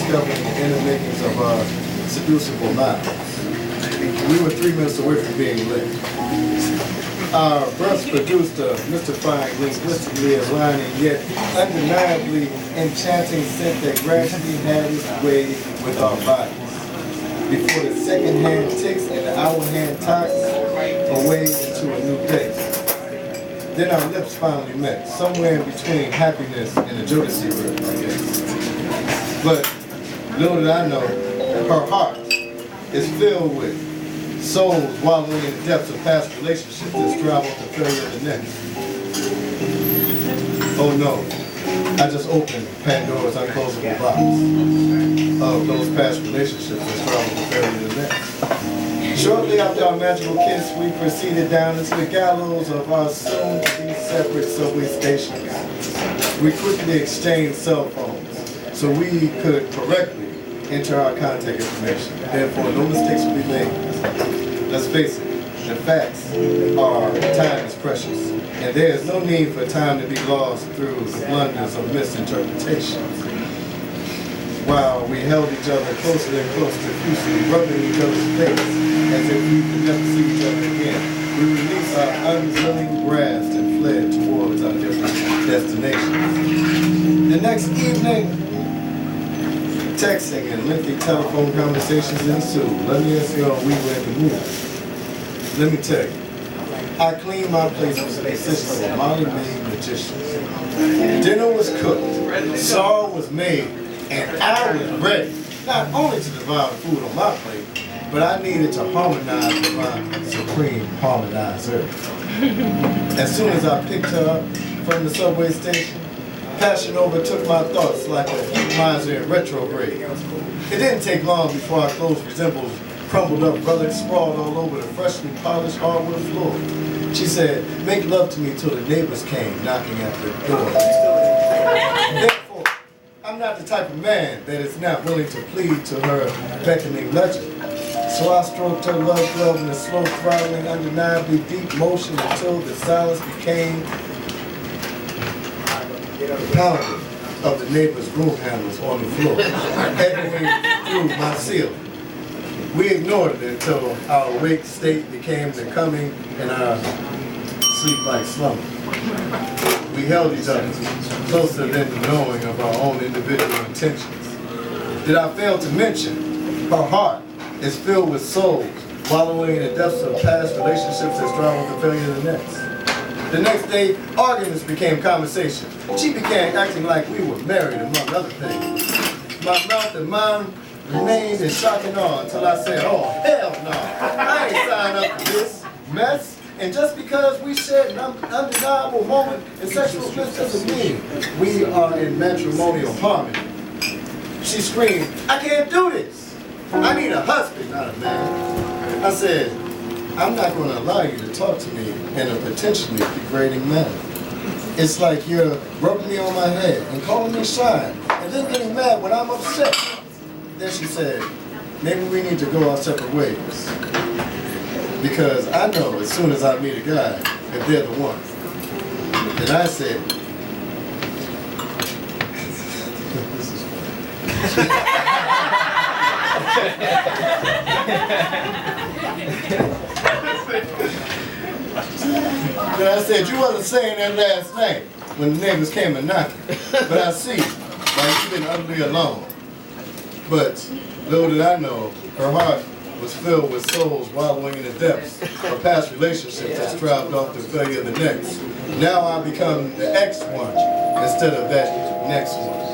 discovering the inner makings of our seducible lives. We were 3 minutes away from being lit. Our breaths produced a mystifying, linguistically aligning, yet undeniably enchanting scent that gradually had its way with our bodies. Before the second hand ticks and the hour hand talks away into a new day. Then our lips finally met, somewhere in between happiness and a Jodeci rip, I guess. But little did I know, her heart is filled with souls wallowing in the depths of past relationships that strive off the failure of the next. Oh no, I just opened Pandora's unclosable box of those past relationships that strive off the failure of the next. Shortly after our magical kiss, we proceeded down into the gallows of our soon-to-be separate subway stations. We quickly exchanged cell phones so we could correctly enter our contact information. Therefore, no mistakes will be made. Let's face it, the facts are time is precious, and there is no need for time to be lost through the blunders of misinterpretations. While we held each other closer and closer, profusely rubbing each other's face as if we could never see each other again, we released our unwilling grasp and fled towards our different destinations. The next evening, texting and lengthy telephone conversations ensued. Let me ask you all, we were in the mood. Let me tell you, I cleaned my place with the assistance of Molly-made magicians. Dinner was cooked, sorrow was made, and I was ready, not only to devour the food on my plate, but I needed to harmonize with my supreme harmonizer. As soon as I picked her up from the subway station, passion overtook my thoughts like a heat miser in retrograde. It didn't take long before our clothes resembled crumbled up relics sprawled all over the freshly polished hardwood floor. She said, "Make love to me till the neighbors came knocking at the door." Therefore, I'm not the type of man that is not willing to plead to her beckoning legend. So I stroked her love glove in a slow, throttling, undeniably deep motion until the silence became the pounding of the neighbor's broom handles on the floor, echoing through my ceiling. We ignored it until our awake state became the coming and our sleep-like slumber. We held each other closer than the knowing of our own individual intentions. Did I fail to mention, her heart is filled with souls wallowing in the depths of past relationships that strive with the failure of the next. The next day, arguments became conversation. She began acting like we were married, among other things. My mouth and mind remained in shock and awe until I said, "Oh, hell no, I ain't signed up for this mess." And just because we shared an undeniable moment in sexual bliss doesn't mean we are in matrimonial harmony. She screamed, "I can't do this. I need a husband, not a man." I said, "I'm not going to allow you to talk to me in a potentially degrading manner. It's like you're rubbing me on my head and calling me shy, and then getting mad when I'm upset." Then she said, "Maybe we need to go our separate ways. Because I know as soon as I meet a guy, if they're the one." And I said, this is Then I said, "You wasn't saying that last night when the neighbors came and knocking. But I see, like you've been utterly alone." But little did I know, her heart was filled with souls wallowing in the depths of past relationships that strived off the failure of the next. Now I become the X one instead of that next one.